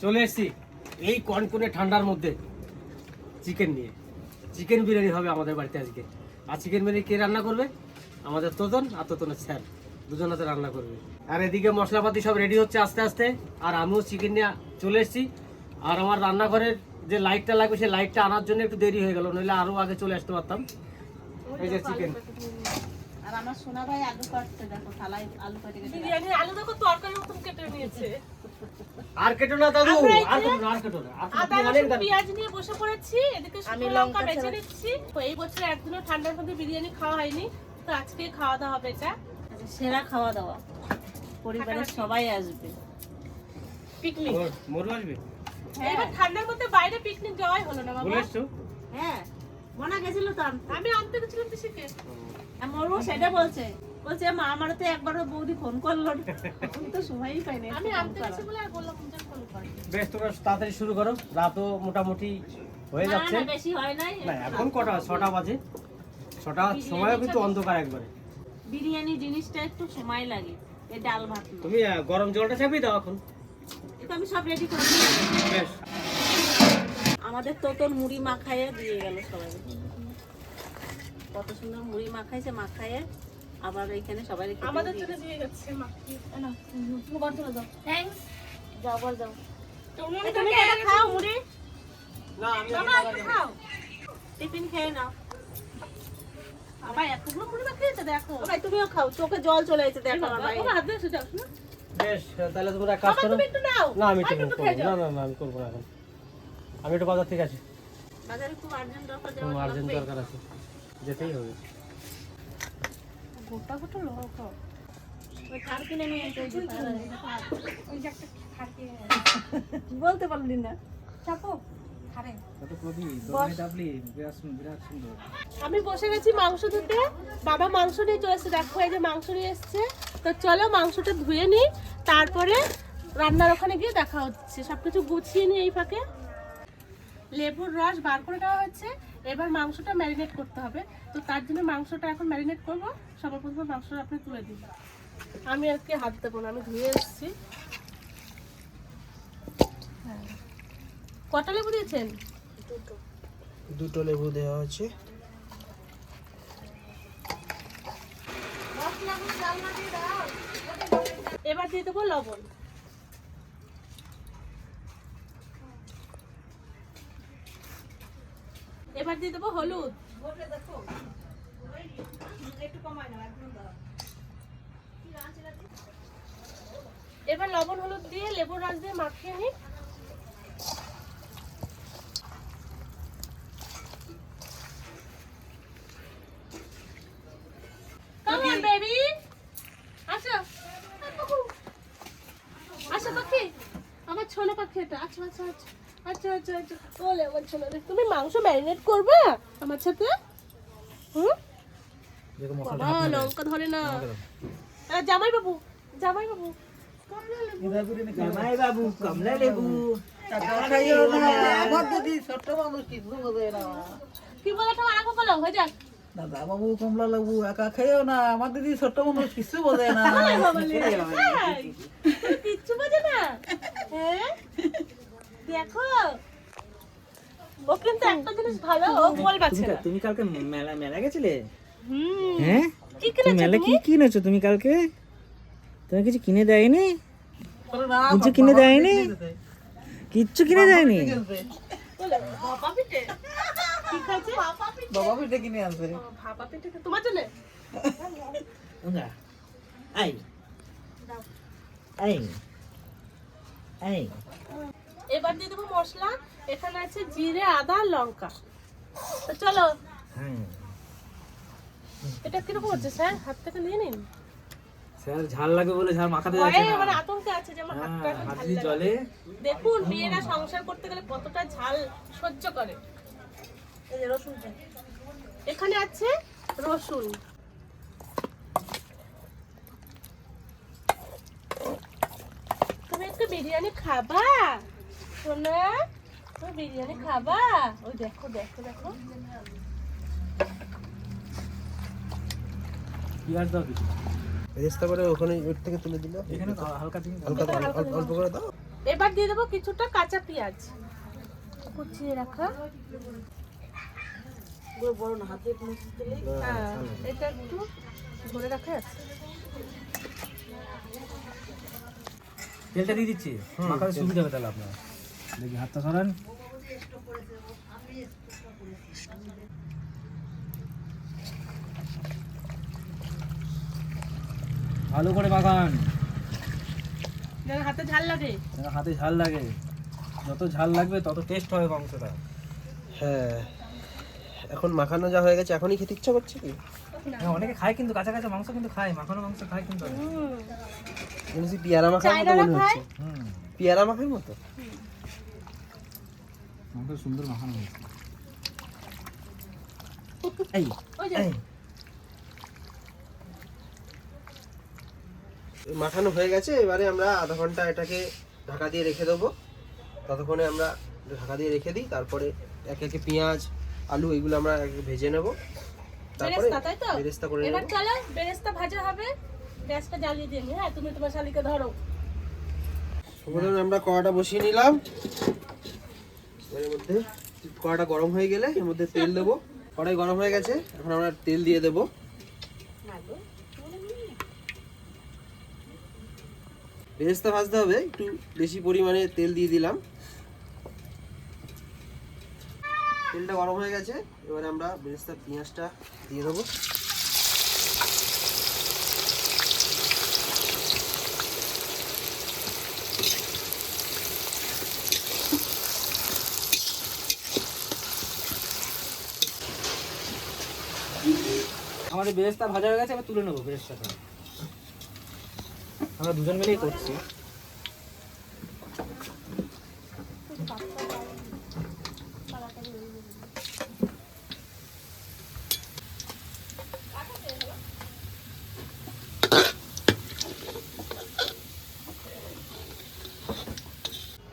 চলে এসেছি এই কনকনে ঠান্ডার মধ্যে চিকেন নিয়ে। চিকেন বিরিয়ানি হবে আমাদের বাড়িতে আজকে। আর চিকেন বিরিয়ানি কে রান্না করবে? আমাদের তোতন আর তোতনের স্যার দুজনাতে রান্না করবে। আর এদিকে মশলাপাতি সব রেডি হচ্ছে আস্তে আস্তে। আর আমিও চিকেন নিয়ে চলে এসেছি। আর আমার রান্নাঘরের যে লাইটটা লাগবে সেই লাইটটা আনার জন্য একটু দেরি হয়ে গেল, নইলে আরও আগে চলে আসতে পারতাম। এই যে চিকেন। আর আমার সোনা ভাই আলু কাটছে, দেখো থালায় আলু কেটে কেটে বিরিয়ানি আলু দেখো তরকারি মতন কেটে নিয়েছে। আর কেটো না দাদু, আর কেটো না। আদা রসুন পেঁয়াজ নিয়ে বসে পড়েছি, এদিকে আমি শুকনো লঙ্কা লঙ্কা বেছে নিচ্ছি। তো এই বছর একদিনও ঠান্ডার মধ্যে বিরিয়ানি খাওয়া হয়নি, তো আজকে খাওয়া দাওয়া হবে এটা। সেরা খাওয়া দাওয়া, পরিবারের সবাই আসবে, পিকনিক। মরু আসবে। এবার ঠান্ডার মধ্যে বাইরে পিকনিক যাওয়াই হলো না বাবা। বলেছো? হ্যাঁ মনা গেছিল তো আমি আনতে গেছিলাম পিসিকে। মরু সেটা বলছে মা আমার তো একবারও বৌদি ফোন করলো না, আমি তো সময়ই পাইনি। আমি আনতে গেছি বলে আর বললাম যে ফোন করে। বেশ, তোমরা তাড়াতাড়ি শুরু করো, রাতও মোটামুটি হয়ে যাচ্ছে। না বেশি হয় নাই। না এখন কটা? 6টা বাজে। 6টার সময়ও কিন্তু অন্ধকার একবারে। বিরিয়ানি জিনিসটা একটু সময় লাগে, এই ডাল ভাত না। তুমি গরম জলটা চাপিয়ে দাও এখন। এটা আমি সব রেডি করে দিয়েছি। বেশ, আমাদের তোতন মুড়ি মাখাইয়ে দিয়ে গেল সবাই। কত সুন্দর মুড়ি মাখাইছে, মাখাইয়ে আবার এখানে সবাই আমাদের জন্য দিয়ে গেছে মা। না তুমি বন্ধ করে দাও। থ্যাঙ্কস। যাও বল যাও। তুমি তুমি এটা খাও মুড়ি, না আমি বাবা একটু খাও। টিফিন খেয়ে নাও। বাবা এতগুলো মুড়ি মাখিয়েছে দেখো। ভাই তুমিও খাও, চোখে জল চলে এসেছে দেখো আমার ভাই। বাবা হাত দিয়ে যাও না। বেশ, তাহলে তোমরা এক কাজ বাবা করো। তুমি একটু নাও। না আমি আর একটু একটু করবো খেয়ে না। যাও। না না আমি করবো না এখন। আমি একটু বাজার থেকে আসি, বাজারে খুব আর্জেন্ট দরকার খুব যাওয়া আর্জেন্ট লাগবে। দরকার আছে, যেতেই হবে। গোটা গোটা লঙ্কা। ওই খার কিনে নিয়ে এসে এই যে পাড়ায়। ওই যে একটা থাকে। বলতে পারলি না। চাপো খারে। কত কবি দমে ডাবলি বিরাট সুন্দর। আমি বসে গেছি মাংস ধুতে। বাবা মাংস নিয়ে চলে এসেছে, দেখো এই যে মাংস নিয়ে এসেছে। তো চলো মাংসটা ধুয়ে নিই, তারপরে রান্নার ওখানে গিয়ে দেখা হচ্ছে। সবকিছু গুছিয়ে নিই। এই ফাঁকে লেবুর রস বার করে দেওয়া হচ্ছে। এবার মাংসটা ম্যারিনেট করতে হবে। তো তার জন্য মাংসটা এখন ম্যারিনেট করবো। সবার প্রথমে মাংসটা আপনি তুলে দিন। আমি আজকে হাত দেবো না, আমি ধুয়ে এসেছি। কটা লেবু দিয়েছেন? দুটো লেবু দেওয়া হচ্ছে। এবার দিয়ে দেবো লবণ। এবার দিয়ে দেবো হলুদ। এবার লবণ হলুদ দিয়ে লেবুর রস দিয়ে মাখিয়ে নিই। Come on, baby. আসো। আসো পাখি। আমার ছোনো পাখি এটা। আচ্ছা আচ্ছা আচ্ছা আচ্ছা আচ্ছা আচ্ছা। বলে আমার ছোনো রে, তুমি মাংস ম্যারিনেট করবে আমার সাথে? হুম? বাবা লঙ্কা ধরে না। জামাই বাবু, জামাই বাবু, জামাই বাবু কমলা লেবু খাইও না, আমার দিদি ছোট্ট মানুষ কিছু বোঝে না। কি বলে তোমার আগে বলো হয়ে যাক। দাদা বাবু কমলা লেবু একা খাইও না, আমার দিদি ছোট্ট মানুষ কিছু বোঝে না। কিচ্ছু বোঝে না। হ্যাঁ দেখো, ও কিন্তু একটা জিনিস ভালো, ও বলবাছে না। তুমি কালকে মেলা গেছিলে? হুম। হ্যাঁ, কি তুমি কিনেছো মেলা তুমি? কি কিনেছো তুমি কালকে? তুমি কিছু কিনে দেয়নি? কিছু কিনে দেয়নি? কিচ্ছু কিনে দেয়নি? বলে ভাপা পিঠে। কি খাইছে? ভাপা পিঠে। বাবা পিঠে কিনে আনছে। ও, ভাপা পিঠে তোমার জন্য? আই আই আই এবার দিয়ে দেবো মশলা। এখানে আছে জিরে, আদা, লঙ্কা। তো চলো। হ্যাঁ এটা কিরকম হচ্ছে স্যার? হাত থেকে নিয়ে নিন। স্যার ঝাল লাগে বলে ঝাল মাখাতে ভয়ে যাচ্ছে না। মানে আতঙ্কে আছে যে আমার হাতটা এখন হাত ঝাল দিয়ে লাগবে। জলে দেখুন মেয়েরা সংসার করতে গেলে কতটা ঝাল সহ্য করে। এই যে রসুন, এখানে আছে রসুন। তুমি একটু বিরিয়ানি খাবা সোনা? তুমি বিরিয়ানি খাবা? ওই দেখো দেখো দেখো। পেঁয়াজ দাও কিছু। রেস্তা করে ওখানে ওর থেকে তুলে দিল। এখানে হালকা দিন। হালকা অল্প করে দাও। এবার দিয়ে দেবো কিছুটা কাঁচা পেঁয়াজ কুচিয়ে রাখা। বড় না, হাতে দিলেই হ্যাঁ, এটা একটু ধরে রাখা আছে। তেলটা দিয়ে দিচ্ছি, মাখাতে সুবিধা হবে তাহলে আপনার। দেখি হাতটা সরান। ভালো করে মাখান, যেন হাতে ঝাল লাগে। যেন হাতে ঝাল লাগে। যত ঝাল লাগবে তত টেস্ট হবে মাংসটা। হ্যাঁ, এখন মাখানো যা হয়ে গেছে এখনই খেতে ইচ্ছা করছে কি? হ্যাঁ, অনেকে খায় কিন্তু কাঁচা কাঁচা মাংস কিন্তু খায়, মাখানো মাংস খায় কিন্তু। জিনিস পেয়ারা মাখার মতো মনে হচ্ছে। পেয়ারা মাখার মতো মাংস সুন্দর মাখানো হয়েছে। ওই যে মাখানো হয়ে গেছে। এবারে আমরা আধা ঘন্টা এটাকে ঢাকা দিয়ে রেখে দেবো। ততক্ষণে আমরা ঢাকা দিয়ে রেখে দিই, তারপরে একে একে পেঁয়াজ আলু এগুলো আমরা ভেজে নেব, তারপরে বেরেস্তা, তাই তো? বেরেস্তা করে এবার নেব। চলো বেরেস্তা ভাজা হবে। গ্যাসটা জ্বালিয়ে দিই। হ্যাঁ, তুমি তোমার শালিকে ধরো। প্রথমে আমরা কড়াটা বসিয়ে নিলাম। এর মধ্যে কড়াটা গরম হয়ে গেলে এর মধ্যে তেল দেবো। কড়াই গরম হয়ে গেছে, এখন আমরা তেল দিয়ে দেবো। বেরেস্তা ভাজতে হবে, একটু বেশি পরিমাণে তেল দিয়ে দিলাম। তেলটা গরম হয়ে গেছে, এবারে আমরা বেরেস্তা পেঁয়াজটা দিয়ে দেবো। আমাদের বেরেস্তা ভাজা হয়ে গেছে, এবার তুলে নেবো বেরেস্তাটা। আমরা দুজন মিলেই করছি।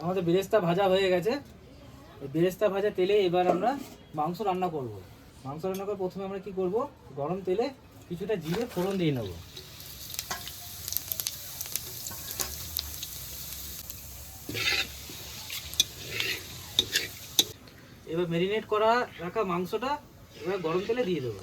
আমাদের বেরেস্তা ভাজা হয়ে গেছে। এই বেরেস্তা ভাজা তেলে এবার আমরা মাংস রান্না করব। মাংস রান্না করে প্রথমে আমরা কি করব, গরম তেলে কিছুটা জিরে ফোড়ন দিয়ে নেব। এবার ম্যারিনেট করা রাখা মাংসটা এবার গরম তেলে দিয়ে দেবো।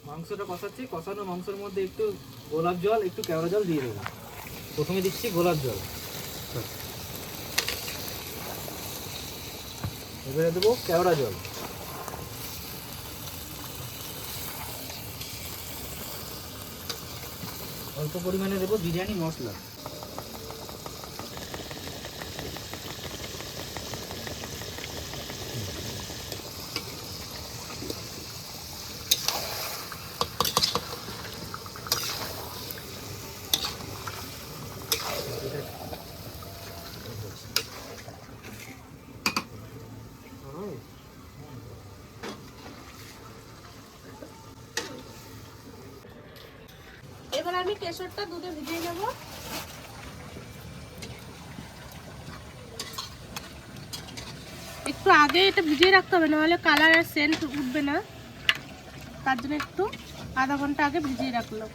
মাংসটা কষাচ্ছি, কষানো মাংসের মধ্যে একটু গোলাপ জল একটু কেওড়া জল দিয়ে দেবো। প্রথমে দিচ্ছি গোলাপ জল, এবারে দেবো কেওড়া জল, অল্প পরিমাণে দেবো বিরিয়ানি মশলা, এবার আমি কেশরটা দুধে ভিজিয়ে নেব। একটু আগে এটা ভিজিয়ে রাখতে হবে, নাহলে কালার আর সেন্ট উঠবে না। তার জন্য একটু আধা ঘন্টা আগে ভিজিয়ে রাখলাম।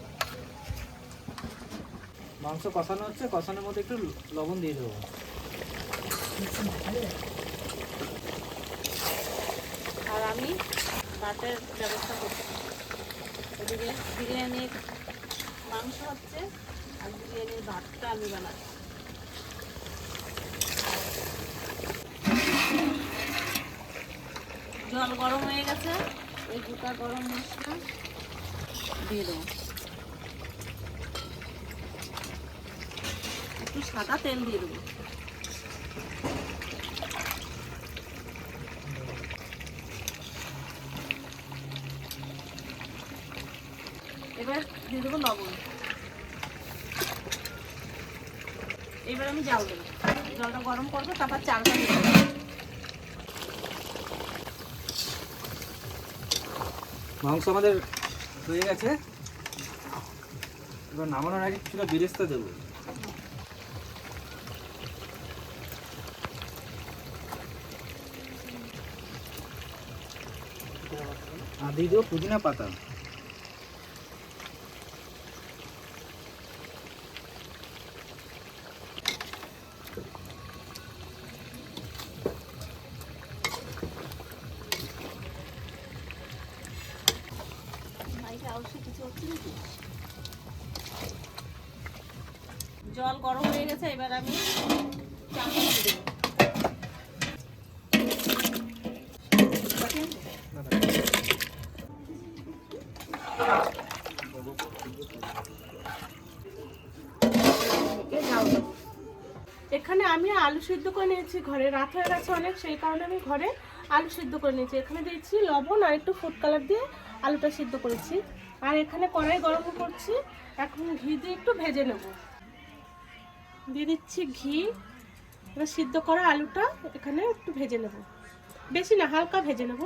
মাংস কষানো হচ্ছে, কষানোর মধ্যে একটু লবণ দিয়ে দেবো। আর আমি ভাতের ব্যবস্থা করছি। ওদিকে বিরিয়ানির মাংস হচ্ছে আর বিরিয়ানির ভাতটা আমি বানাচ্ছি। জল গরম হয়ে গেছে, এই গোটা গরম মশলা দিয়ে দেবো। একটু সাদা তেল দিয়ে দেবো। এবার দিয়ে দেবো লবণ। এবার আমি জাল দেবো। জলটা গরম করবো, তারপর চালটা দেবো। মাংস আমাদের হয়ে গেছে, এবার নামানোর আগে কিছুটা বেরেস্তা দেবো। আর দিয়ে দেবো পুদিনা পাতা। জল গরম হয়ে গেছে, এবার আমি চালটা দিয়ে দেবো। এখানে আমি আলু সিদ্ধ করে নিয়েছি ঘরে, রাত হয়ে গেছে অনেক, সেই কারণে আমি ঘরে আলু সিদ্ধ করে নিয়েছি। এখানে দিয়েছি লবণ আর একটু ফুড কালার দিয়ে আলুটা সিদ্ধ করেছি। আর এখানে কড়াই গরম করছি, এখন ঘি দিয়ে একটু ভেজে নেব। দিয়ে দিচ্ছি ঘি, এবার সিদ্ধ করা আলুটা এখানে একটু ভেজে নেব, বেশি না হালকা ভেজে নেব।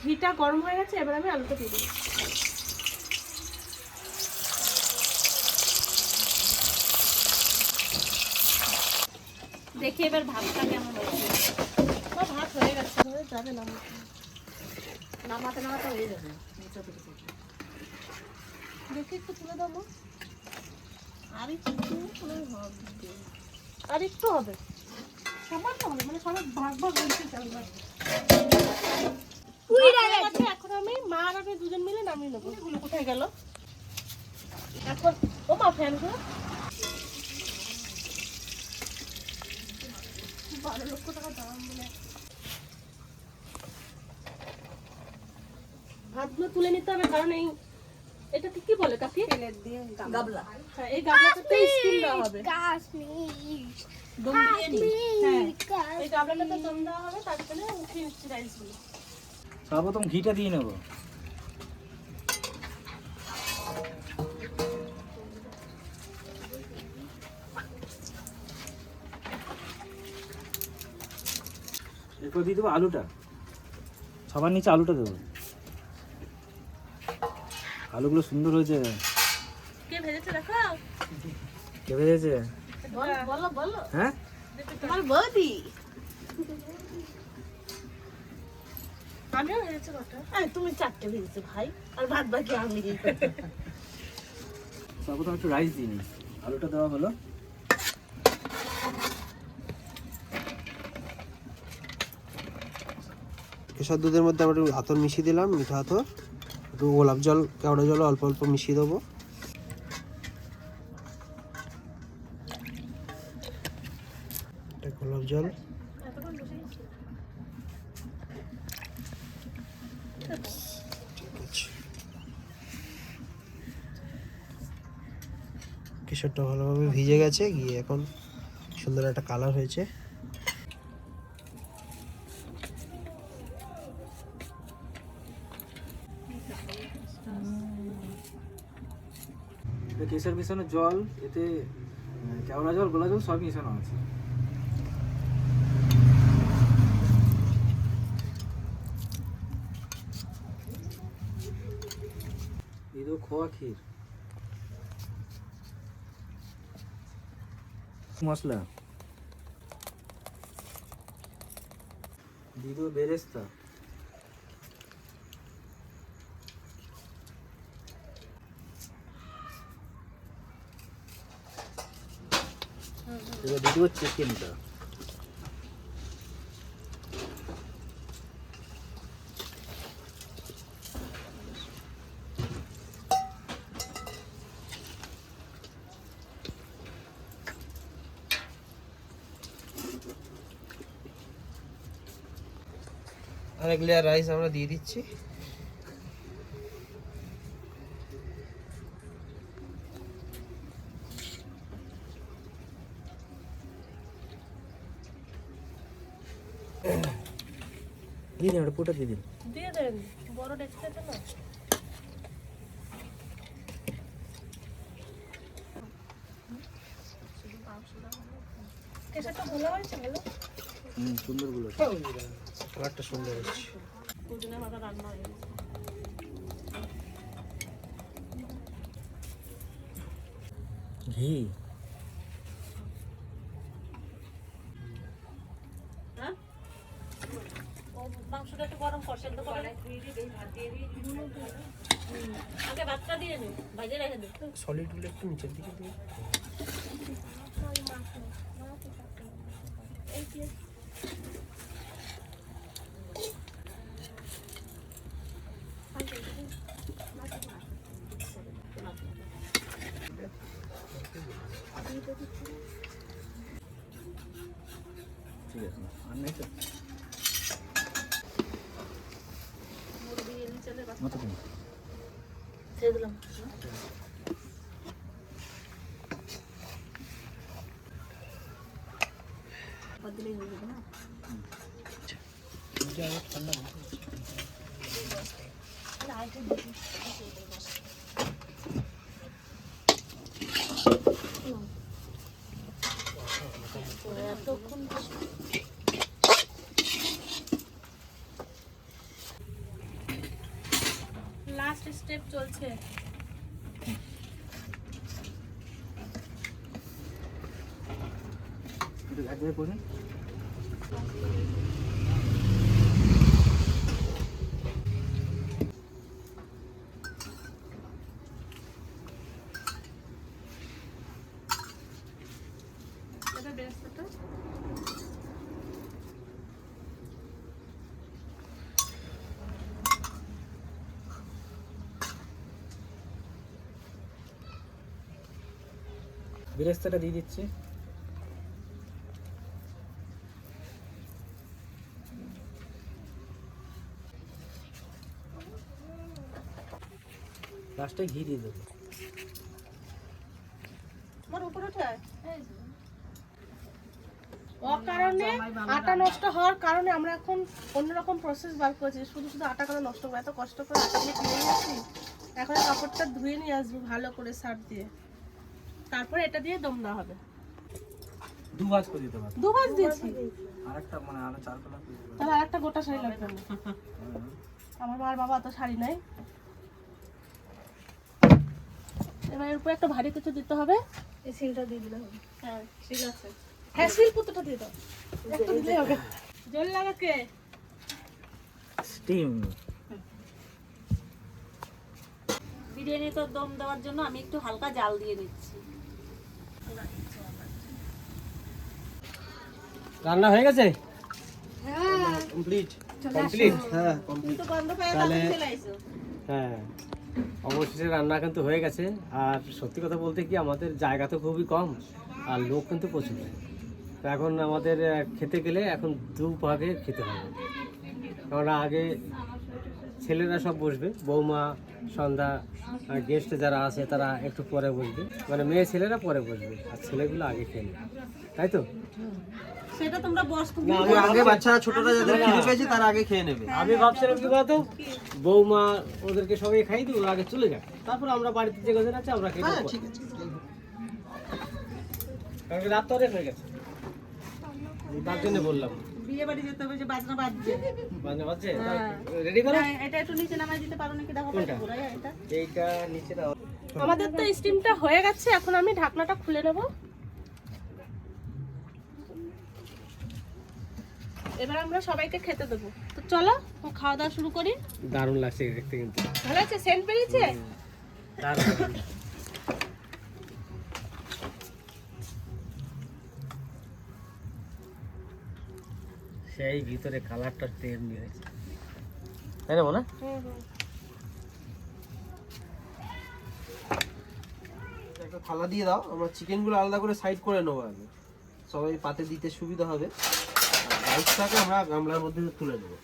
ঘিটা গরম হয়ে গেছে, এবার আমি আলুটা দিয়ে দিচ্ছি। দেখি এবার ভাতটা কেমন হচ্ছে। ভাত হয়ে গেছে, হয়ে যাবে না, নামাতে নামাতে হয়ে যাবে। দেখি একটু তুলে দেবো, আর একটু হবে, আর একটু হবে, সবার তো হবে, মানে সবার ভাগ ভাগ হয়েছে চালটা। এখন আমি মা আর আমি দুজন মিলে নামিয়ে নেবো। কোথায় গেল এখন? ও মা ফ্যান করে 12 লক্ষ টাকা দাম বলে। ভাতগুলো তুলে নিতে হবে, কারণ এই এটাকে কি বলে কাকি? গাবলা। হ্যাঁ, এই গাবলাটাতে স্টিম দেওয়া হবে। দম দিয়ে নিই। হ্যাঁ, এই গাবলাটাতে দম দেওয়া হবে, তারপরে উঠিয়ে নিচ্ছি রাইসগুলো। সর্বপ্রথম ঘিটা দিয়ে নেব। এরপর দিয়ে দেবো আলুটা, সবার নিচে আলুটা দেবো। আলুগুলো সুন্দর হয়েছে। কে ভেজেছে দেখো? কে ভেজেছে? বলো বলো। হ্যাঁ, তোমার বৌদি। আমিও ভেজেছি কটা। তুমি 4টে ভেজেছো ভাই, আর ভাত বাকি আমি। সর্বপ্রথম একটু রাইস দিয়ে নিই। আলুটা দেওয়া হলো, কেশর দুধের মধ্যে আমরা একটু আতর মিশিয়ে দিলাম, মিঠা আতর, একটু গোলাপ জল, কেওড়া জল অল্প অল্প মিশিয়ে দেবো। গোলাপ জল, কেশরটা ভালোভাবে ভিজে গেছে, গিয়ে এখন সুন্দর একটা কালার হয়েছে। কেশর মিশানো জল, এতে কেওড়া জল, গোলা জল সব মিশানো আছে। দিয়ে দেবো খোয়া ক্ষীর, মশলা দিয়ে দেবো, বেরেস্তা, এবার দিয়ে দেবো চিকেনটা। আর এক লেয়ার রাইস আমরা দিয়ে দিচ্ছি। দিয়ে দিন, ওটা পুরোটা দিয়ে দিন। দিয়ে দেন, বড় ডেক্সিতে না। কেশরটা ভালো হয়েছে ভালো। সুন্দর গুলো। কালারটা সুন্দর হচ্ছে। পুদিনা পাতা রান্না হয়ে গেছে। ঘি হ্যাঁ ও মাংসটা একটু গরম কর, সেদ্ধ করে আগে ভাতটা দিয়ে নি, ভাজে রেখে দে। সলিড গুলো একটু নিচের দিকে দিয়ে ঠিক আছে, আর নেই তো? মতো তুমি। ছেড়ে দিলাম। বাদ দিলেই হয়ে যাবে না? এতক্ষণ লাস্ট স্টেপ চলছে। একটু এক জায়গায় করে এটা বেরেস্তাটা বেরেস্তাটা দিয়ে দিচ্ছি। লাস্টে ঘি দিয়ে দেবো। তোমার উপরে ওঠে অকারণে আটা নষ্ট হওয়ার কারণে আমরা এখন অন্যরকম প্রসেস বার করেছি। শুধু শুধু আটা কেন নষ্ট করে, এত কষ্ট করে আটা দিয়ে কিনে নিয়ে আসি। এখন এই কাপড়টা ধুয়ে নিয়ে আসবো ভালো করে সার্ফ দিয়ে, তারপরে এটা দিয়ে দম দেওয়া হবে। দু ভাজ করে দিতে পারো। 2 ভাঁজ দিয়েছি, আরেকটা মানে আরো 4 কলা করে দিতে পারো। তাহলে আরেকটা গোটা শাড়ি লাগবে না। আমার মার বাবা অত শাড়ি নাই। এবার এর উপরে একটা ভারী কিছু দিতে হবে। এই সিলটা দিয়ে দিলে হবে। হ্যাঁ ঠিক আছে। হ্যাঁ, শিল পুতোটা দিয়ে দাও, একটু দিলেই হবে। জল লাগাকে স্টিম বিরিয়ানি তো দম দেওয়ার জন্য আমি একটু হালকা জাল দিয়ে দিচ্ছি। রান্না হয়ে গেছে? কমপ্লিট। কমপ্লিট? হ্যাঁ কিন্তু গন্ধ পেয়ে তাহলে- চলে আইছো। হ্যাঁ, অবশেষে রান্না কিন্তু হয়ে গেছে। আর সত্যি কথা বলতে কি, আমাদের জায়গা তো খুবই কম আর লোক কিন্তু প্রচুর। তো এখন আমাদের খেতে গেলে এখন 2 ভাগে খেতে হবে। কারণ আগে ছেলেরা সব বসবে, বৌমা, সন্ধ্যা, গেস্ট যারা আছে তারা একটু পরে বসবে, মানে মেয়ে ছেলেরা পরে বসবে আর ছেলেগুলো আগে খেয়ে নেবে, তাই তো? সেটা তোমরা বস তুমি না, আগে আগে বাচ্চারা ছোটরা যাদের খিদে পেয়েছে তারা আগে খেয়ে নেবে। আমি ভাবছিলাম কি বলতো, বৌমা ওদেরকে সবাই খাই দিই, ওরা আগে চলে যায়, তারপর আমরা বাড়িতে যে কজন আছে আমরা খেয়ে হ্যাঁ নেবো। ঠিক আছে। কারণ কি রাত তো অনেক হয়ে গেছে, তার জন্য বললাম। বিয়ে বাড়ি যেতে হবে, যে বাজনা বাজছে। বাজনা বাজছে, হ্যাঁ। রেডি করো। না, এটা একটু নিচে নামাই দিতে পারো নাকি দেখো কোনটা? ঘোরাই এটা। এইটা নিচে দাও। আমাদের তো স্টিমটা হয়ে গেছে, এখন আমি ঢাকনাটা খুলে নেব। এবার আমরা সবাইকে খেতে দেবো। তো চলো খাওয়া দাওয়া শুরু করি। দারুণ লাগছে দেখতে কিন্তু। ভালো আছে, সেন্ট বেরিয়েছে। দারুণ। সেই ভিতরে কালারটা তেমনি হয়েছে, তাই না মনে? একটা থালা দিয়ে দাও, আমরা চিকেনগুলো আলাদা করে সাইড করে নেবো আগে, সবাই পাতে দিতে সুবিধা হবে। আর রাইসটাকে আমরা গামলার মধ্যে তুলে নেবো।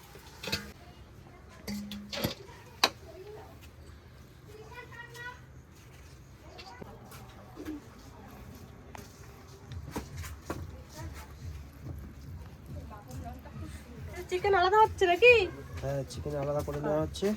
চিকেন আলাদা হচ্ছে নাকি? হ্যাঁ, চিকেন আলাদা করে নেওয়া হচ্ছে।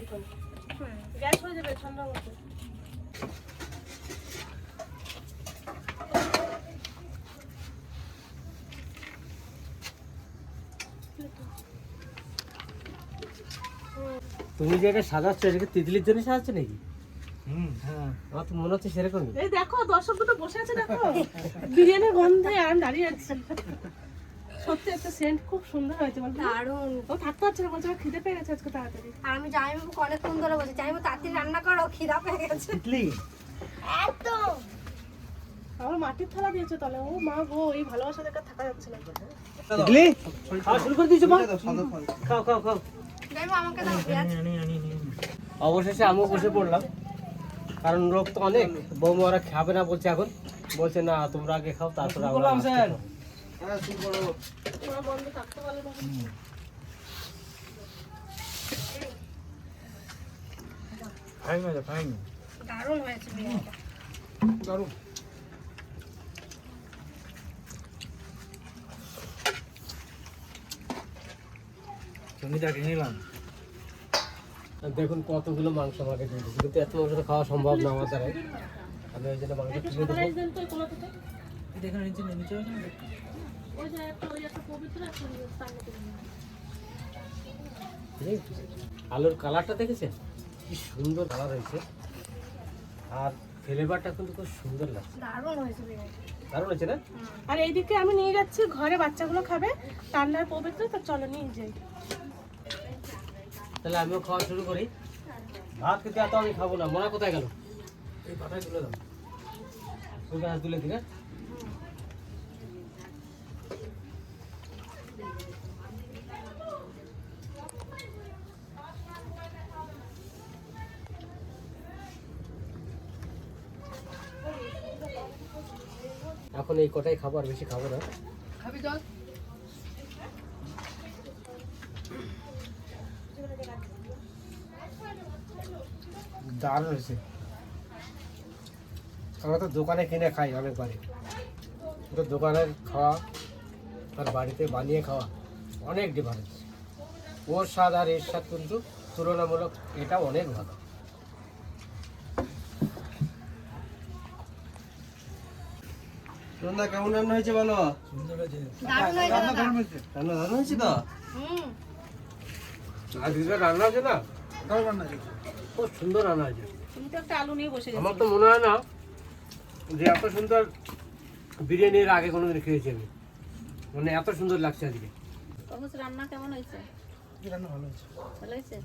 এখন গ্যাস হয়ে যাবে ঠান্ডার মতো। তুমি যে এটা সাজাচ্ছ এটা কি তিতলির জন্য সাজাচ্ছ নাকি? হ্যাঁ আমার তো মনে হচ্ছে সেরকমই। এই দেখো দর্শক দুটো বসে আছে দেখো, বিরিয়ানির গন্ধে আর দাঁড়িয়ে আছে। সত্যি একটা সেন্ট খুব সুন্দর হয়েছে বলতো। দারুণ। ও থাকতে পারছে না, বলছে আমার খিদে পেয়ে গেছে আজকে তাড়াতাড়ি। আর আমি জামাইবাবুকে অনেকক্ষণ ধরে বলছি জামাইবাবু তাড়াতাড়ি রান্না করো, খিদা পেয়ে গেছে। তিতলি একদম। আমার মাটির থালা দিয়েছে তাহলে। ও মা গো, এই ভালোবাসা দেখে থাকা যাচ্ছে না। তিতলি খাওয়া শুরু করে দিয়েছো মা? সাদা ফল। খাও খাও খাও। জামাইবাবু আমাকে দাও পেঁয়াজ। অবশেষে আমিও বসে পড়লাম, কারণ লোক তো অনেক। বৌমা ওরা খাবে না বলছে, এখন বলছে না তোমরা আগে খাও তারপরে আমরা বললাম last এ স্যার। খাবো। হ্যাঁ শুরু করো। ওরা বন্ধ থাকতে পারলে না। ফাইন হয়েছে ফাইন। দারুণ হয়েছে বিরিয়ানিটা। দারুণ। সঙ্গীতাকে নিলাম। আর দেখুন কতগুলো মাংস আমাকে দিয়ে দিচ্ছে, কিন্তু এত মাংস তো খাওয়া সম্ভব না আমার দ্বারাই। আমি ওই জন্য মাংস একটু তুলে সাদা দেবো। রাইস দেন তো এই কোলা থেকে। দেখুন নিচে নিচে ওই একটা পবিত্র একটা স্থান করে দিন। এই আলুর কালারটা দেখেছেন কি সুন্দর কালার হয়েছে, আর ফ্লেভারটা কিন্তু খুব সুন্দর লাগছে। দারুণ হয়েছে বিরিয়ানিটা। দারুণ হয়েছে না? আর এইদিকে আমি নিয়ে যাচ্ছি ঘরে, বাচ্চাগুলো খাবে ঠান্ডার পবিত্র, তো চলো নিয়ে যাই। তাহলে আমিও খাওয়া শুরু করি। ভাত খেতে এত আমি খাবো না। মোনা কোথায় গেল? এই পাটায় তুলে দাও, তুলে হাত তুলে দিলে। এখন এই কটাই খাবো, আর বেশি খাবো না। দারুণ হয়েছে। আমরা তো দোকানে কিনে খাই অনেকবারই, কিন্তু দোকানের খাওয়া আর বাড়িতে বানিয়ে খাওয়া অনেক ডিফারেন্স। ওর স্বাদ আর এর স্বাদ কিন্তু তুলনামূলক এটা অনেক ভালো। সন্ধ্যা কেমন রান্না হয়েছে বলো? সুন্দর হয়েছে। দারুণ হয়েছে দাদা। রান্না দারুণ হয়েছে তো? হুম। আজকে রান্না আছে না, দাও রান্না হয়েছে। খুব সুন্দর রান্না আছে। তুমি তো একটা আলু নিয়ে বসে গেছো। আমার তো মনে হয় না যে এত সুন্দর বিরিয়ানি এর আগে কোনোদিন খেয়েছি আমি, মানে এত সুন্দর লাগছে আজকে। অবশ্য রান্না কেমন হয়েছে? রান্না ভালো হয়েছে। ভালো হয়েছে?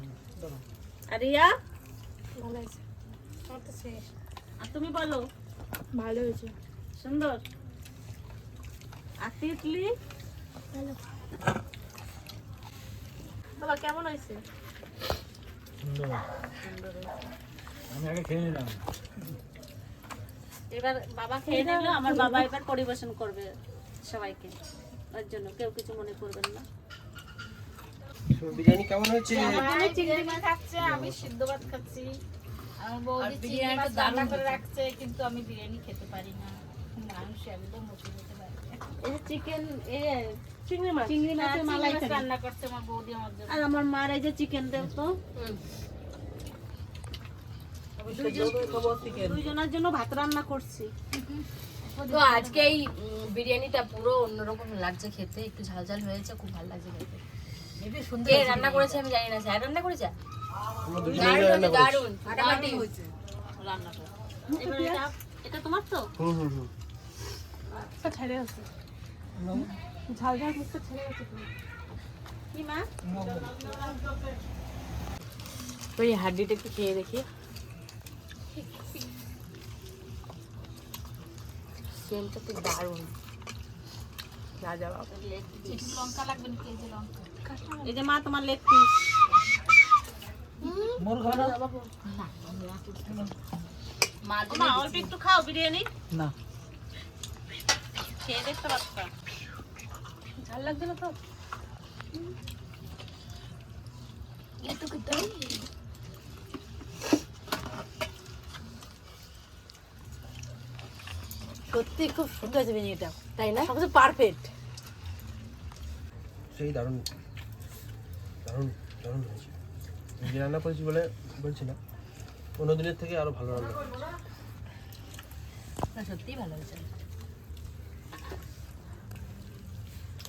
আর রিয়া, ভালো হয়েছে। আমার তো শেষ। আর তুমি বলো। ভালো হয়েছে। সুন্দর। আর তিতলি ভালো। বাবা কেমন হয়েছে? সুন্দর। আমি আগে খেয়ে নিলাম। এবার বাবা খেয়ে নিল, আমার বাবা এবার পরিবেশন করবে সবাইকে, ওর জন্য কেউ কিছু মনে করবেন না। বিরিয়ানি কেমন হয়েছে? আমি চিংড়ি মাছ খাচ্ছে, আমি সিদ্ধ ভাত খাচ্ছি। আমার বৌদি চিংড়ি মাছ রান্না করে রাখছে, কিন্তু আমি বিরিয়ানি খেতে পারি না। মাংস একদম মুখে দিতে পারি না। এই যে চিকেন, চিংড়ি মাছ চিংড়ি মাছের চিংড়ি মালাই মাছ খাবে। রান্না করছে আমার বৌদি আমার জন্য। আর আমার মার এই যে চিকেন দেব তো, দুইজনের জন্য ভাত রান্না করছি। তো আজকে এই বিরিয়ানিটা পুরো অন্যরকম লাগছে খেতে, একটু ঝাল ঝাল হয়েছে, খুব ভালো লাগছে খেতে। কে রান্না করেছে আমি জানি না, স্যার রান্না করেছে? দারুণ ফাটাফাটি হয়েছে রান্নাটা। এবার এটা তোমার তো? হুম হুম হুম। তো ছেড়ে আছে, ঝাল ঝাল মুখটা ছেড়ে আছে। কি মা? তো এই হাড্ডিটা একটু খেয়ে দেখি। সেমটা তো দারুণ। লাজবাব। চিকেন লঙ্কা লাগবে না, কেজি লঙ্কা। এই যে মা তোমার লেগ পিস। মোর খাওয়া মা অল্প একটু খাও বিরিয়ানি, না। খেয়ে দেখতে পাচ্ছা। ঝাল লাগছে না তো? সত্যি খুব সুন্দর হয়েছে বিরিয়ানিটা, তাই না? সবকিছু পারফেক্ট। সেই দারুণ দারুণ দারুণ হয়েছে। যে রান্না করেছি বলে বলছি না, অন্য দিনের থেকে আরো ভালো রান্না করেছি। না সত্যিই ভালো হয়েছে।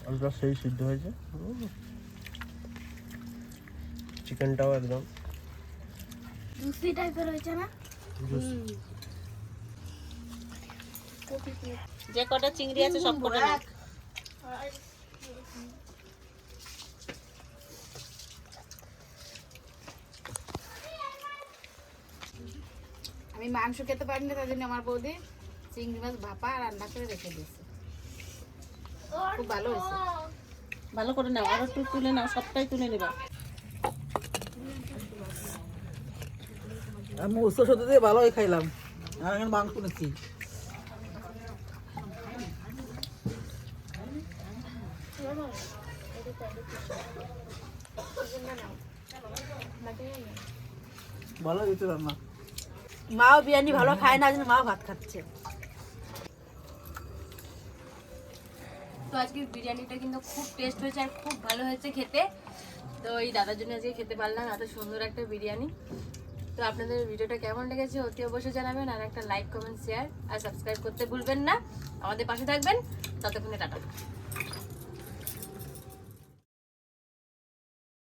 আলুটা সেই সিদ্ধ হয়েছে, চিকেনটাও একদম জুসি টাইপের হয়েছে না? যে কটা চিংড়ি আছে সব কটা নাও। আমি মাংস খেতে পারি না, তার জন্য আমার বৌদি চিংড়ি মাছ ভাপা আর রান্না করে রেখে দিয়েছে। খুব ভালো হয়েছে। ভালো করে নাও, আরো একটু তুলে নাও, সবটাই তুলে নেবা। আমি ওর সাথে দিয়ে ভালোই খাইলাম, আর এখন মাংস নিচ্ছি। ভালো হয়েছে রান্না। মাও বিরিয়ানি ভালো খায় না, মা ভাত খাচ্ছে। তো আজকে বিরিয়ানিটা কিন্তু খুব টেস্ট হয়েছে আর খুব ভালো হয়েছে খেতে। তো এই দাদার জন্য আজকে খেতে পারলাম এত সুন্দর একটা বিরিয়ানি। তো আপনাদের ভিডিওটা কেমন লেগেছে অতি অবশ্যই জানাবেন, আর একটা লাইক কমেন্ট শেয়ার আর সাবস্ক্রাইব করতে ভুলবেন না। আমাদের পাশে থাকবেন, ততক্ষণে টাটা।